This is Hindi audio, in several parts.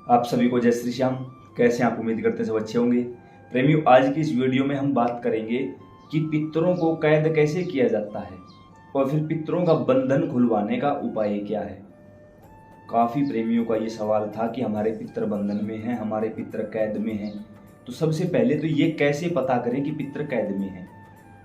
आप सभी को जय श्री श्याम। कैसे आप उम्मीद करते हैं सब अच्छे होंगे। प्रेमियों, आज की इस वीडियो में हम बात करेंगे कि पितरों को कैद कैसे किया जाता है और फिर पितरों का बंधन खुलवाने का उपाय क्या है। काफ़ी प्रेमियों का ये सवाल था कि हमारे पितर बंधन में हैं, हमारे पितर कैद में हैं। तो सबसे पहले तो ये कैसे पता करें कि पितर कैद में हैं।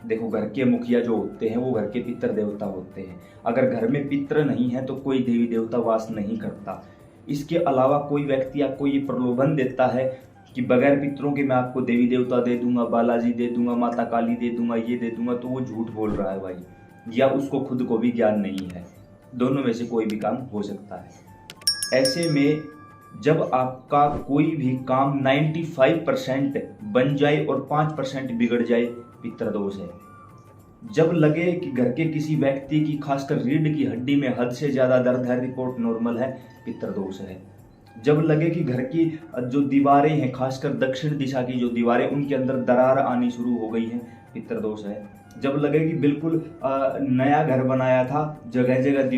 देखो, घर के मुखिया जो होते हैं वो घर के पितर देवता होते हैं। अगर घर में पितर नहीं है तो कोई देवी देवता वास नहीं करता। इसके अलावा कोई व्यक्ति आपको ये प्रलोभन देता है कि बगैर पितरों के मैं आपको देवी देवता दे दूंगा, बालाजी दे दूंगा, माता काली दे दूंगा, ये दे दूंगा, तो वो झूठ बोल रहा है भाई, या उसको खुद को भी ज्ञान नहीं है। दोनों में से कोई भी काम हो सकता है। ऐसे में जब आपका कोई भी काम 95% बन जाए और 5% बिगड़ जाए, पितर दोष है। जब लगे कि घर के किसी व्यक्ति की खासकर रीढ़ की हड्डी में हद से ज्यादा दर्द है, रिपोर्ट नॉर्मल है, पितर दोष है। जब लगे कि घर की जो दीवारें हैं, खासकर दक्षिण दिशा की जो दीवारें, उनके अंदर दरार आनी शुरू हो गई है, पितर दोष है। जब लगे कि बिल्कुल नया घर बनाया था, जगह जगह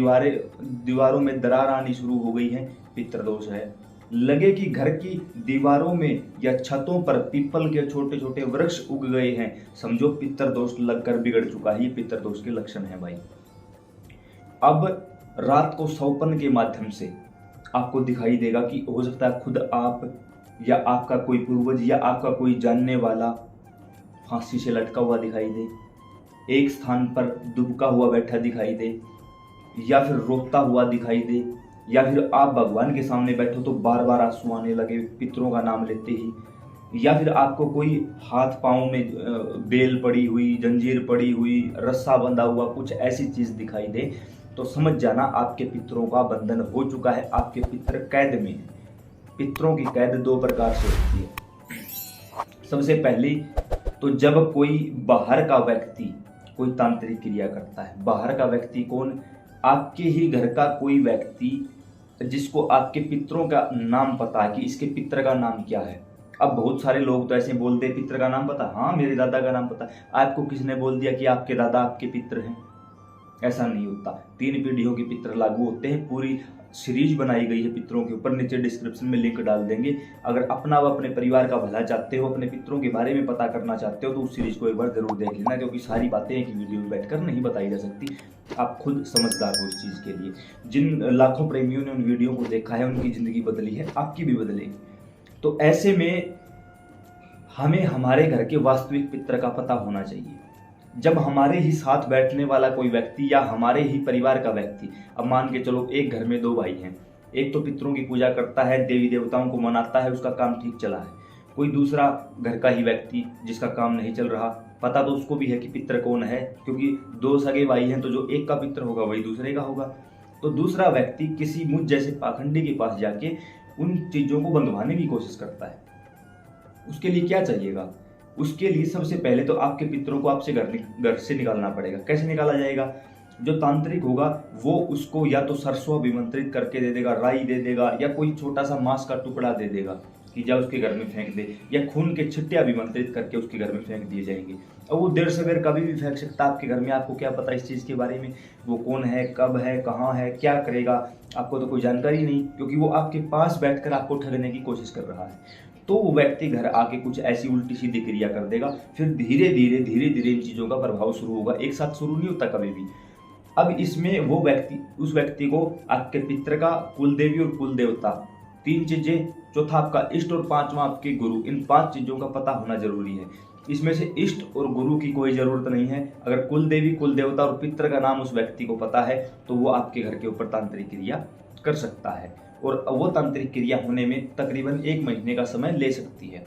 दीवारों में दरार आनी शुरू हो गई है, पितर दोष है। लगे कि घर की दीवारों में या छतों पर पीपल के छोटे छोटे वृक्ष उग गए हैं, समझो पितर दोष लगकर बिगड़ चुका है। ये पितर दोष के लक्षण है भाई। अब रात को सौपन के माध्यम से आपको दिखाई देगा कि हो सकता है खुद आप या आपका कोई पूर्वज या आपका कोई जानने वाला फांसी से लटका हुआ दिखाई दे, एक स्थान पर दुबका हुआ बैठा दिखाई दे, या फिर रोता हुआ दिखाई दे, या फिर आप भगवान के सामने बैठो तो बार बार आंसू आने लगे पितरों का नाम लेते ही, या फिर आपको कोई हाथ पांव में बेल पड़ी हुई, जंजीर पड़ी हुई, रस्सा बंधा हुआ कुछ ऐसी चीज दिखाई दे, तो समझ जाना आपके पितरों का बंधन हो चुका है, आपके पितर कैद में है। पितरों की कैद दो प्रकार से होती है। सबसे पहली तो जब कोई बाहर का व्यक्ति कोई तांत्रिक क्रिया करता है। बाहर का व्यक्ति कौन? आपके ही घर का कोई व्यक्ति जिसको आपके पितरों का नाम पता है कि इसके पितर का नाम क्या है। अब बहुत सारे लोग तो ऐसे बोलते हैं पितर का नाम पता, हाँ मेरे दादा का नाम पता। आपको किसने बोल दिया कि आपके दादा आपके पितर हैं? ऐसा नहीं होता। 3 पीढ़ियों के पितर लागू होते हैं। पूरी सीरीज बनाई गई है पितरों के ऊपर, नीचे डिस्क्रिप्शन में लिंक डाल देंगे। अगर अपना व अपने परिवार का भला चाहते हो, अपने पितरों के बारे में पता करना चाहते हो, तो उस सीरीज को एक बार जरूर देख लेना, क्योंकि सारी बातें एक वीडियो में बैठकर नहीं बताई जा सकती। आप खुद समझदार हो इस चीज के लिए। जिन लाखों प्रेमियों ने उन वीडियो को देखा है, उनकी जिंदगी बदली है, आपकी भी बदलेगी। तो ऐसे में हमें हमारे घर के वास्तविक पितर का पता होना चाहिए। जब हमारे ही साथ बैठने वाला कोई व्यक्ति या हमारे ही परिवार का व्यक्ति, अब मान के चलो एक घर में 2 भाई हैं, एक तो पितरों की पूजा करता है, देवी देवताओं को मनाता है, उसका काम ठीक चला है। कोई दूसरा घर का ही व्यक्ति जिसका काम नहीं चल रहा, पता तो उसको भी है कि पितर कौन है, क्योंकि 2 सगे भाई हैं, तो जो एक का पितर होगा वही दूसरे का होगा। तो दूसरा व्यक्ति किसी मुझ जैसे पाखंडी के पास जाके उन चीजों को बंधवाने की कोशिश करता है। उसके लिए क्या चाहिएगा? उसके लिए सबसे पहले तो आपके पितरों को आपसे घर से निकालना पड़ेगा। कैसे निकाला जाएगा? जो तांत्रिक होगा वो उसको या तो सरसों अभिमंत्रित करके दे देगा, राई दे देगा, या कोई छोटा सा मांस का टुकड़ा दे देगा कि जा उसके घर में फेंक दे, या खून के छिट्टे अभिमंत्रित करके उसके घर में फेंक दिए जाएंगे। और वो देर सवेर कभी भी फेंक सकता है आपके घर में। आपको क्या पता इस चीज़ के बारे में? वो कौन है, कब है, कहाँ है, क्या करेगा, आपको तो कोई जानकारी नहीं, क्योंकि वो आपके पास बैठकर आपको ठगने की कोशिश कर रहा है। तो वो व्यक्ति घर आके कुछ ऐसी उल्टी सीधी क्रिया कर देगा। फिर धीरे धीरे इन चीजों का प्रभाव शुरू होगा। एक साथ शुरू नहीं होता कभी भी। अब इसमें वो व्यक्ति, उस व्यक्ति को आपके पितर का, कुल देवी और कुल देवता, 3 चीजें, चौथा आपका इष्ट और 5वां आपके गुरु, इन 5 चीजों का पता होना जरूरी है। इसमें से इष्ट और गुरु की कोई जरूरत नहीं है। अगर कुल देवी, कुल देवता और पितर का नाम उस व्यक्ति को पता है तो वो आपके घर के ऊपर तांत्रिक क्रिया कर सकता है, और वो तांत्रिक क्रिया होने में तकरीबन 1 महीने का समय ले सकती है।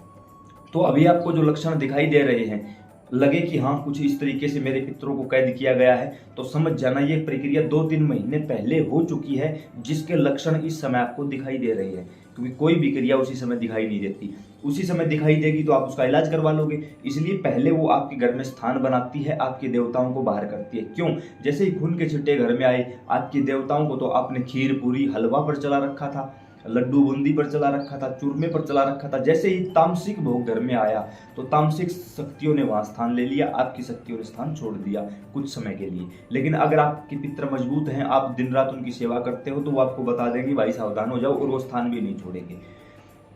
तो अभी आपको जो लक्षण दिखाई दे रहे हैं, लगे कि हाँ कुछ इस तरीके से मेरे पितरों को कैद किया गया है, तो समझ जाना ये प्रक्रिया 2-3 महीने पहले हो चुकी है, जिसके लक्षण इस समय आपको दिखाई दे रहे हैं। क्योंकि कोई भी क्रिया उसी समय दिखाई नहीं देती। उसी समय दिखाई देगी तो आप उसका इलाज करवा लोगे। इसलिए पहले वो आपके घर में स्थान बनाती है, आपके देवताओं को बाहर करती है। क्यों? जैसे ही खून के छिट्टे घर में आए, आपके देवताओं को तो आपने खीर, पूरी, हलवा पर चला रखा था, लड्डू बूंदी पर चला रखा था, चूरमे पर चला रखा था। जैसे ही तामसिक भोग घर में आया तो तामसिक शक्तियों ने वहां स्थान ले लिया, आपकी शक्तियों ने स्थान छोड़ दिया कुछ समय के लिए। लेकिन अगर आपके पितर मजबूत हैं, आप दिन रात उनकी सेवा करते हो, तो वो आपको बता देंगे भाई सावधान हो जाओ, और वो स्थान भी नहीं छोड़ेंगे।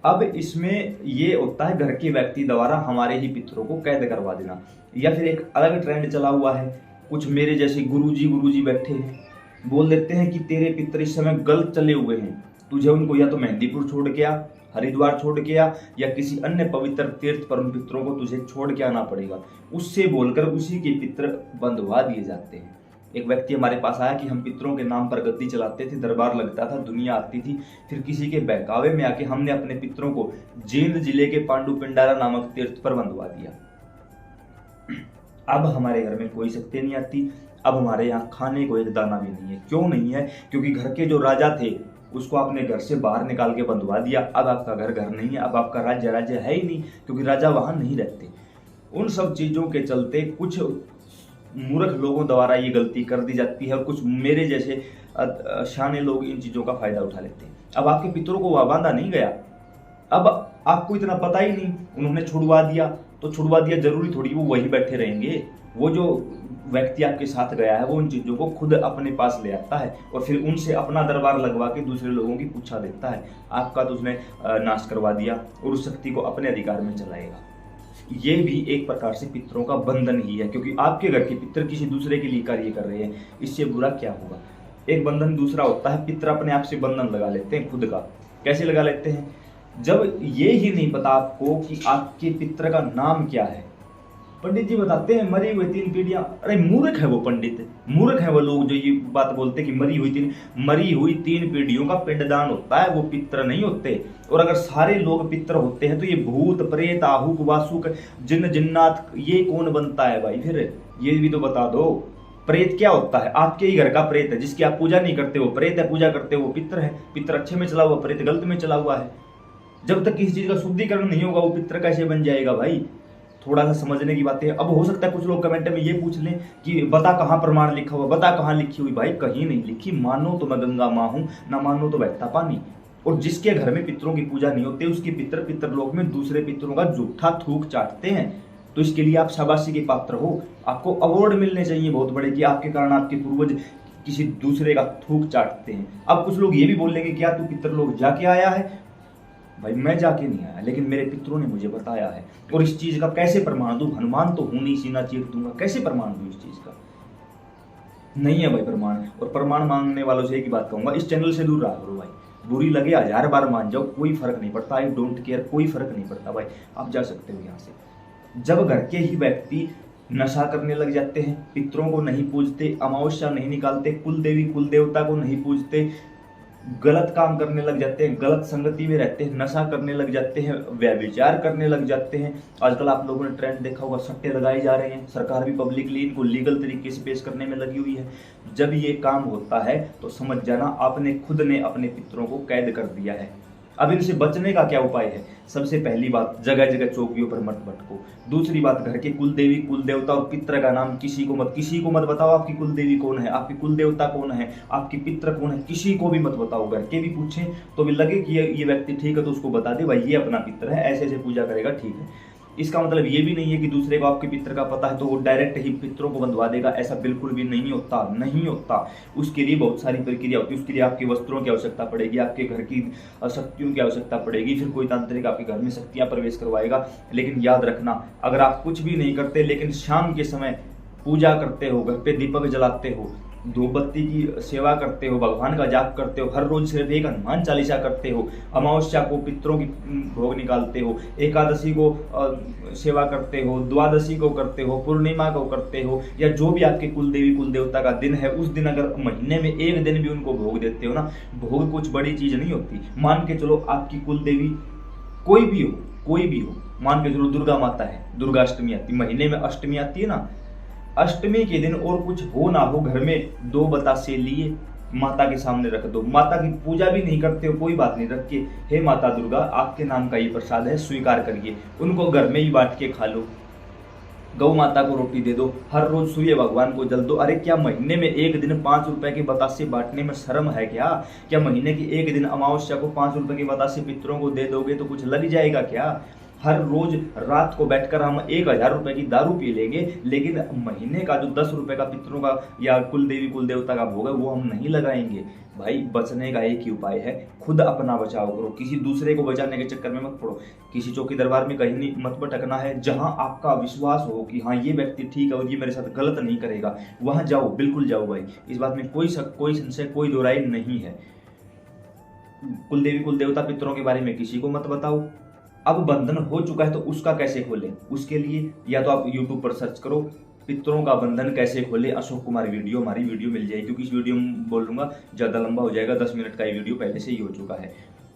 अब इसमें ये होता है घर के व्यक्ति द्वारा हमारे ही पितरों को कैद करवा देना, या फिर एक अलग ट्रेंड चला हुआ है, कुछ मेरे जैसे गुरुजी बैठे हैं, बोल देते हैं कि तेरे पितर इस समय गलत चले हुए हैं, तुझे उनको या तो मेहंदीपुर छोड़ के आ, हरिद्वार छोड़ के आ, या किसी अन्य पवित्र तीर्थ पर उन पितरों को तुझे छोड़ के आना पड़ेगा। उससे बोलकर उसी के पितर बंधवा दिए जाते हैं। एक व्यक्ति हमारे पास आया कि हम पितरों के नाम पर गद्दी चलाते थे, दरबार लगता था, दुनिया आती थी, फिर किसी के बहकावे में आके हमने अपने पितरों को जींद जिले के पांडु पिंडारा नामक तीर्थ पर बंधवा दिया। अब हमारे घर में कोई शक्ति नहीं आती, अब हमारे यहाँ खाने को एक दाना भी नहीं है। क्यों नहीं है? क्योंकि घर के जो राजा थे उसको आपने घर से बाहर निकाल के बंधवा दिया। अब आपका घर घर नहीं है, अब आपका राज्य है ही नहीं, क्योंकि राजा वहां नहीं रहते। उन सब चीजों के चलते कुछ मूर्ख लोगों द्वारा ये गलती कर दी जाती है, और कुछ मेरे जैसे शाने लोग इन चीजों का फायदा उठा लेते हैं। अब आपके पितरों को वहां बांधा नहीं गया, अब आपको इतना पता ही नहीं, उन्होंने छुड़वा दिया तो छुड़वा दिया, जरूरी थोड़ी वो वहीं बैठे रहेंगे। वो जो व्यक्ति आपके साथ गया है वो उन चीजों को खुद अपने पास ले आता है और फिर उनसे अपना दरबार लगवा के दूसरे लोगों की पूछा देता है। आपका तो उसने नाश करवा दिया और उस शक्ति को अपने अधिकार में चलाएगा। ये भी एक प्रकार से पितरों का बंधन ही है, क्योंकि आपके घर के पितर किसी दूसरे के लिए कार्य कर रहे हैं, इससे बुरा क्या होगा। एक बंधन दूसरा होता है, पितर अपने आप से बंधन लगा लेते हैं खुद का। कैसे लगा लेते हैं? जब ये ही नहीं पता आपको कि आपके पितर का नाम क्या है। पंडित जी बताते हैं मरी हुई 3 पीढ़ियां। अरे मूर्ख है वो पंडित, मूर्ख है वो लोग जो ये बात बोलते हैं कि मरी हुई 3 पीढ़ियों का पिंडदान होता है, वो पितर नहीं होते। और अगर सारे लोग पितर होते हैं तो ये भूत प्रेत आहुक वासुक जिन्न जिन्नात ये कौन बनता है भाई? फिर ये भी तो बता दो। प्रेत क्या होता है? आपके ही घर का प्रेत है, जिसकी आप पूजा नहीं करते वो प्रेत है, पूजा करते वो पितर है। पितर अच्छे में चला हुआ, प्रेत गलत में चला हुआ है। जब तक किसी चीज का शुद्धिकरण नहीं होगा वो पितर कैसे बन जाएगा भाई? थोड़ा सा समझने की बात है। अब हो सकता है कुछ लोग कमेंट में ये पूछ लें कि बता कहाँ प्रमाण लिखा हुआ, बता कहाँ लिखी हुई। भाई कहीं नहीं लिखी, मानो तो मैं गंगा माँ हूं, ना मानो तो बहता पानी। और जिसके घर में पितरों की पूजा नहीं होती उसके पितर लोक में दूसरे पितरों का जूठा थूक चाटते हैं। तो इसके लिए आप शाबाशी के पात्र हो, आपको अवार्ड मिलने चाहिए बहुत बड़े कि आपके कारण आपके पूर्वज किसी दूसरे का थूक चाटते हैं। अब कुछ लोग ये भी बोल लेंगे क्या तू पितर लोग जाके आया है? भाई मैं जाके नहीं आया, लेकिन मेरे पितरों ने मुझे बताया है। और इस चीज का कैसे प्रमाण दूं? हनुमान तो हूं नहीं, सीना चीर दूंगा, कैसे प्रमाण दूं? इस चीज का नहीं है भाई प्रमाण। और प्रमाण मांगने वालों से एक ही बात कहूंगा, इस चैनल से दूर रहा करो भाई। बुरी लगे 1000 बार मान जाओ, कोई फर्क नहीं पड़ता। आई डोंट केयर, कोई फर्क नहीं पड़ता भाई, आप जा सकते हो यहाँ से। जब घर के ही व्यक्ति नशा करने लग जाते हैं, पितरों को नहीं पूजते, अमावस्या नहीं निकालते, कुल देवी कुल देवता को नहीं पूजते, गलत काम करने लग जाते हैं, गलत संगति में रहते हैं, नशा करने लग जाते हैं, व्यभिचार करने लग जाते हैं। आजकल आप लोगों ने ट्रेंड देखा होगा, सट्टे लगाए जा रहे हैं, सरकार भी पब्लिकली इनको लीगल तरीके से पेश करने में लगी हुई है। जब ये काम होता है तो समझ जाना आपने खुद ने अपने पितरों को कैद कर दिया है। अब इनसे बचने का क्या उपाय है? सबसे पहली बात, जगह जगह चौकियों पर मत भटको। दूसरी बात, घर के कुल देवी कुल देवता और पितर का नाम किसी को मत बताओ। आपकी कुल देवी कौन है, आपकी कुल देवता कौन है, आपकी पितर कौन है, किसी को भी मत बताओ। घर के भी पूछें तो भी लगे कि ये व्यक्ति ठीक है तो उसको बता दे भाई ये अपना पितर है, ऐसे ऐसे पूजा करेगा, ठीक है। इसका मतलब ये भी नहीं है कि दूसरे को आपके पितर का पता है तो वो डायरेक्ट ही पितरों को बंधवा देगा, ऐसा बिल्कुल भी नहीं होता, नहीं होता। उसके लिए बहुत सारी प्रक्रिया होती है। उसके लिए आपके वस्त्रों की आवश्यकता पड़ेगी, आपके घर की शक्तियों की आवश्यकता पड़ेगी, फिर कोई तांत्रिक आपके घर में शक्तियां प्रवेश करवाएगा। लेकिन याद रखना, अगर आप कुछ भी नहीं करते लेकिन शाम के समय पूजा करते हो, घर पे दीपक जलाते हो, धूपबत्ती की सेवा करते हो, भगवान का जाप करते हो, हर रोज सिर्फ एक हनुमान चालीसा करते हो, अमावस्या को पितरों की भोग निकालते हो, एकादशी को सेवा करते हो, द्वादशी को करते हो, पूर्णिमा को करते हो, या जो भी आपके कुल देवी कुल देवता का दिन है उस दिन अगर महीने में एक दिन भी उनको भोग देते हो ना, भोग कुछ बड़ी चीज नहीं होती। मान के चलो आपकी कुल देवी कोई भी हो, मान के चलो दुर्गा माता है, दुर्गा अष्टमी आती, महीने में अष्टमी आती है ना, अष्टमी के दिन और कुछ हो ना हो, घर में 2 बतासे लिए माता के सामने रख दो। माता की पूजा भी नहीं करते हो, कोई बात नहीं, रख के हे माता दुर्गा आपके नाम का ये प्रसाद है, स्वीकार करिए। उनको घर में ही बांट के खा लो, गौ माता को रोटी दे दो, हर रोज सूर्य भगवान को जल दो। अरे क्या महीने में एक दिन 5 रुपए के बतासे बांटने में शर्म है क्या? क्या महीने की एक दिन अमावस्या को 5 रुपए के बतासे पितरों को दे दोगे तो कुछ लग जाएगा क्या? हर रोज रात को बैठकर हम 1,000 रुपए की दारू पी लेंगे, लेकिन महीने का जो 10 रुपए का पितरों का या कुल देवी कुल देवता का भोग है वो हम नहीं लगाएंगे। भाई बचने का एक ही उपाय है, खुद अपना बचाव करो, किसी दूसरे को बचाने के चक्कर में मत पड़ो। किसी चौकी दरबार में कहीं नहीं मत भटकना है। जहां आपका विश्वास हो कि हाँ ये व्यक्ति ठीक है और ये मेरे साथ गलत नहीं करेगा, वहां जाओ, बिल्कुल जाओ भाई। इस बात में कोई शक, कोई संशय, कोई दो राय नहीं है। कुल देवी कुल देवता पितरों के बारे में किसी को मत बताओ। अब बंधन हो चुका है तो उसका कैसे खोलें, उसके लिए या तो आप YouTube पर सर्च करो पितरों का बंधन कैसे खोले, अशोक कुमार वीडियो, हमारी वीडियो मिल जाएगी। क्योंकि इस वीडियो में बोल लूंगा ज़्यादा लंबा हो जाएगा, 10 मिनट का ये वीडियो पहले से ही हो चुका है।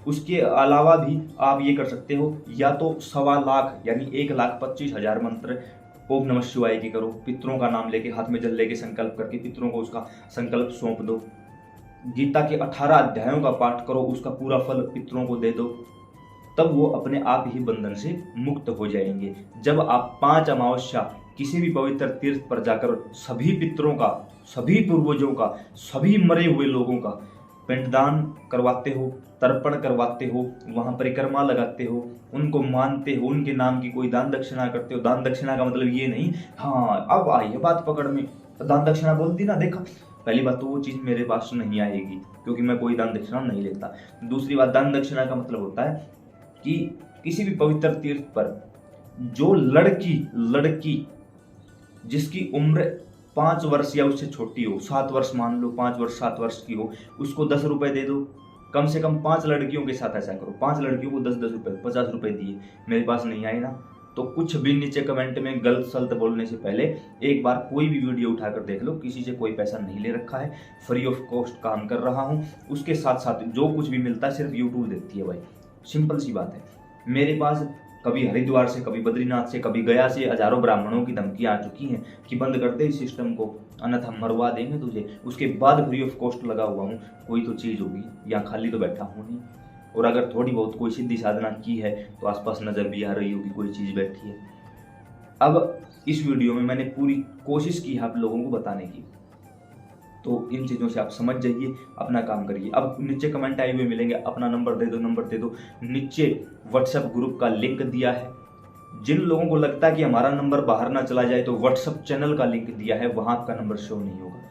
उसके अलावा भी आप ये कर सकते हो, या तो 1.25 लाख यानी 1,25,000 मंत्र ओम नमः शिवाय के करो, पितरों का नाम लेके, हाथ में जल लेके संकल्प करके पितरों को उसका संकल्प सौंप दो। गीता के 18 अध्यायों का पाठ करो, उसका पूरा फल पितरों को दे दो, तब वो अपने आप ही बंधन से मुक्त हो जाएंगे। जब आप 5 अमावस्या किसी भी पवित्र तीर्थ पर जाकर सभी पितरों का, सभी पूर्वजों का, सभी मरे हुए लोगों का पिंडदान करवाते हो, तर्पण करवाते हो, वहां परिक्रमा लगाते हो, उनको मानते हो, उनके नाम की कोई दान दक्षिणा करते हो। दान दक्षिणा का मतलब ये नहीं, हाँ अब आई है बात पकड़ में, दान दक्षिणा बोलती ना, देखा, पहली बात तो वो चीज़ मेरे पास नहीं आएगी क्योंकि मैं कोई दान दक्षिणा नहीं लेता। दूसरी बात, दान दक्षिणा का मतलब होता है कि किसी भी पवित्र तीर्थ पर जो लड़की जिसकी उम्र 5 वर्ष या उससे छोटी हो, 7 वर्ष मान लो, 5 वर्ष 7 वर्ष की हो, उसको 10 रुपए दे दो। कम से कम 5 लड़कियों के साथ ऐसा करो, 5 लड़कियों को 10-10 रुपए, 50 रुपए दिए। मेरे पास नहीं आए ना, तो कुछ भी नीचे कमेंट में गलत सलत बोलने से पहले एक बार कोई भी वीडियो उठाकर देख लो, किसी से कोई पैसा नहीं ले रखा है, फ्री ऑफ कॉस्ट काम कर रहा हूँ। उसके साथ साथ जो कुछ भी मिलता है सिर्फ यूट्यूब देती है भाई, सिंपल सी बात है। मेरे पास कभी हरिद्वार से, कभी बद्रीनाथ से, कभी गया से हजारों ब्राह्मणों की धमकियां आ चुकी हैं कि बंद कर दे इस सिस्टम को, अन्यथा मरवा देंगे तुझे। उसके बाद फ्री ऑफ कॉस्ट लगा हुआ हूँ, कोई तो चीज़ होगी, यहाँ खाली तो बैठा हूँ नहीं। और अगर थोड़ी बहुत कोई सिद्धि साधना की है तो आसपास नज़र भी आ रही होगी कोई चीज़ बैठी है। अब इस वीडियो में मैंने पूरी कोशिश की है आप लोगों को बताने की, तो इन चीज़ों से आप समझ जाइए, अपना काम करिए। अब नीचे कमेंट आए हुए मिलेंगे, अपना नंबर दे दो, नंबर दे दो। नीचे व्हाट्सएप ग्रुप का लिंक दिया है। जिन लोगों को लगता है कि हमारा नंबर बाहर ना चला जाए तो व्हाट्सएप चैनल का लिंक दिया है, वहाँ आपका नंबर शो नहीं होगा।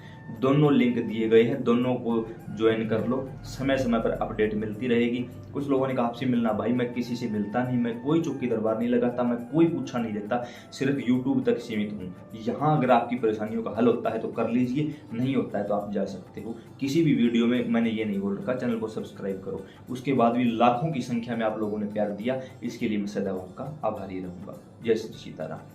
दोनों लिंक दिए गए हैं, दोनों को ज्वाइन कर लो, समय समय पर अपडेट मिलती रहेगी। कुछ लोगों ने कहा आपसे मिलना, भाई मैं किसी से मिलता नहीं, मैं कोई चौकी दरबार नहीं लगाता, मैं कोई पूछा नहीं देता, सिर्फ यूट्यूब तक सीमित हूँ। यहाँ अगर आपकी परेशानियों का हल होता है तो कर लीजिए, नहीं होता है तो आप जा सकते हो। किसी भी वीडियो में मैंने ये नहीं बोल रखा चैनल को सब्सक्राइब करो। उसके बाद भी लाखों की संख्या में आप लोगों ने प्यार दिया, इसके लिए मैं सदैव आपका आभारी रहूँगा। जय श्री सीताराम।